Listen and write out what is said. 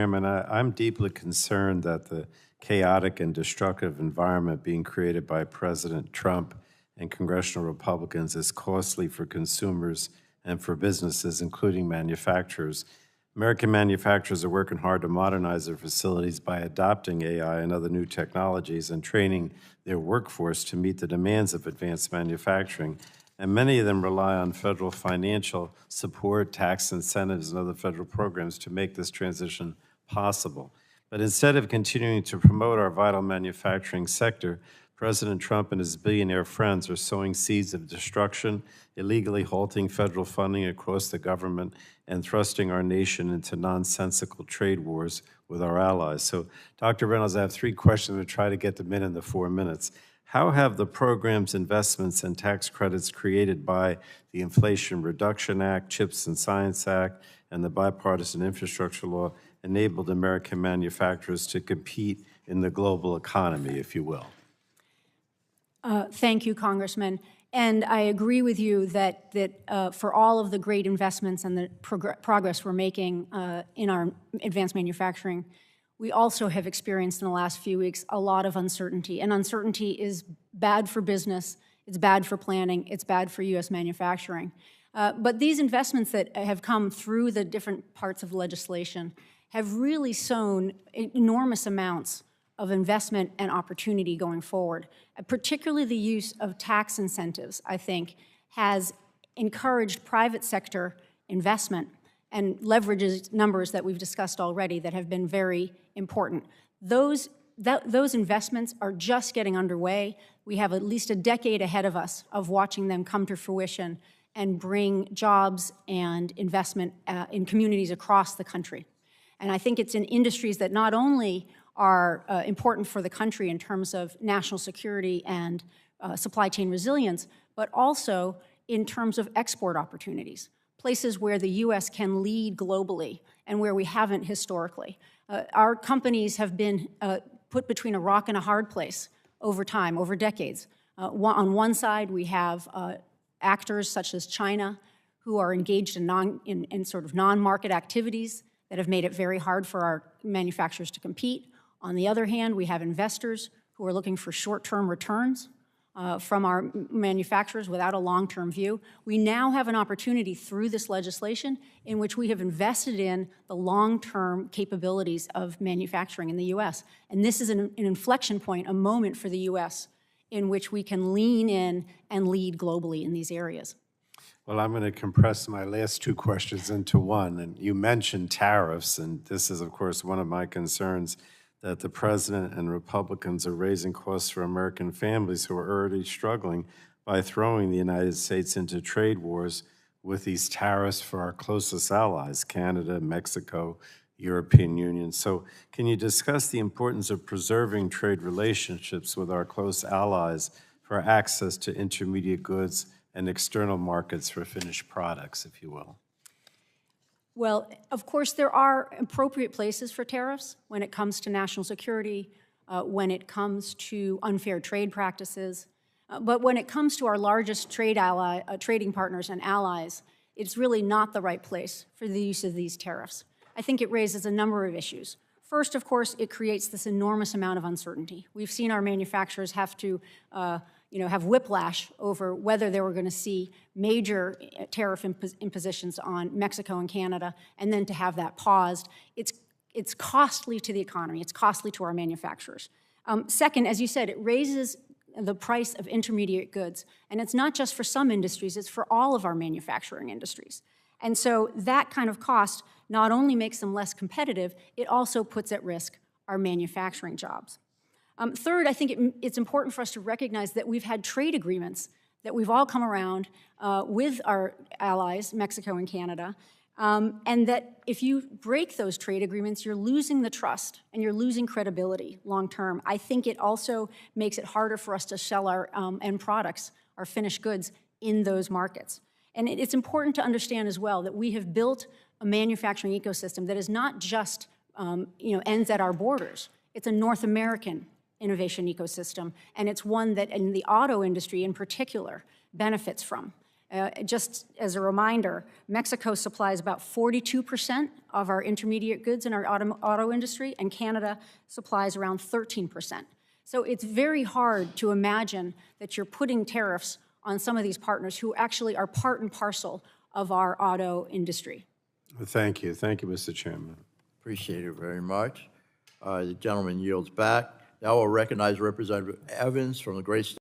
Chairman, I'm deeply concerned that the chaotic and destructive environment being created by President Trump and congressional Republicans is costly for consumers and for businesses, including manufacturers. American manufacturers are working hard to modernize their facilities by adopting AI and other new technologies and training their workforce to meet the demands of advanced manufacturing. And many of them rely on federal financial support, tax incentives, and other federal programs to make this transition possible. But instead of continuing to promote our vital manufacturing sector, President Trump and his billionaire friends are sowing seeds of destruction, illegally halting federal funding across the government, and thrusting our nation into nonsensical trade wars with our allies. So, Dr. Reynolds, I have 3 questions. I'm going to try to get them in the 4 minutes. How have the programs, investments, and tax credits created by the Inflation Reduction Act, CHIPS and Science Act, and the Bipartisan Infrastructure Law enabled American manufacturers to compete in the global economy, if you will? Thank you, Congressman. And I agree with you that for all of the great investments and the progress we're making in our advanced manufacturing, we also have experienced in the last few weeks a lot of uncertainty. And uncertainty is bad for business, it's bad for planning, it's bad for U.S. manufacturing. But these investments that have come through the different parts of legislation have really sown enormous amounts of investment and opportunity going forward. Particularly the use of tax incentives, I think, has encouraged private sector investment and leverages numbers that we've discussed already that have been very important. Those investments are just getting underway. We have at least a decade ahead of us of watching them come to fruition and bring jobs and investment in communities across the country. And I think it's in industries that not only are important for the country in terms of national security and supply chain resilience, but also in terms of export opportunities, places where the U.S. can lead globally and where we haven't historically. Our companies have been put between a rock and a hard place over time, over decades. On one side, we have actors such as China who are engaged in sort of non-market activities that have made it very hard for our manufacturers to compete. On the other hand, we have investors who are looking for short-term returns from our manufacturers without a long-term view. We now have an opportunity through this legislation in which we have invested in the long-term capabilities of manufacturing in the U.S. And this is an inflection point, a moment for the U.S. in which we can lean in and lead globally in these areas. Well, I'm going to compress my last 2 questions into one. And you mentioned tariffs, and this is, of course, one of my concerns, that the president and Republicans are raising costs for American families who are already struggling by throwing the United States into trade wars with these tariffs for our closest allies, Canada, Mexico, European Union. So can you discuss the importance of preserving trade relationships with our close allies for access to intermediate goods and external markets for finished products, if you will? Well, of course, there are appropriate places for tariffs when it comes to national security, when it comes to unfair trade practices. But when it comes to our largest trading partners and allies, it's really not the right place for the use of these tariffs. I think it raises a number of issues. First, of course, it creates this enormous amount of uncertainty. We've seen our manufacturers have to have whiplash over whether they were going to see major tariff impositions on Mexico and Canada, and then to have that paused. It's costly to the economy. It's costly to our manufacturers. Second, as you said, it raises the price of intermediate goods. And it's not just for some industries, it's for all of our manufacturing industries. And so that kind of cost not only makes them less competitive, it also puts at risk our manufacturing jobs. Third, I think it's important for us to recognize that we've had trade agreements that we've all come around with our allies, Mexico and Canada, and that if you break those trade agreements, you're losing the trust and you're losing credibility long term. I think it also makes it harder for us to sell our end products, our finished goods, in those markets. And it's important to understand as well that we have built a manufacturing ecosystem that is not just ends at our borders. It's a North American innovation ecosystem, and it's one that in the auto industry in particular benefits from. Just as a reminder, Mexico supplies about 42% of our intermediate goods in our auto industry, and Canada supplies around 13%. So it's very hard to imagine that you're putting tariffs on some of these partners who actually are part and parcel of our auto industry. Thank you. Thank you, Mr. Chairman. Appreciate it very much. The gentleman yields back. Now I'll recognize Representative Evans from the great state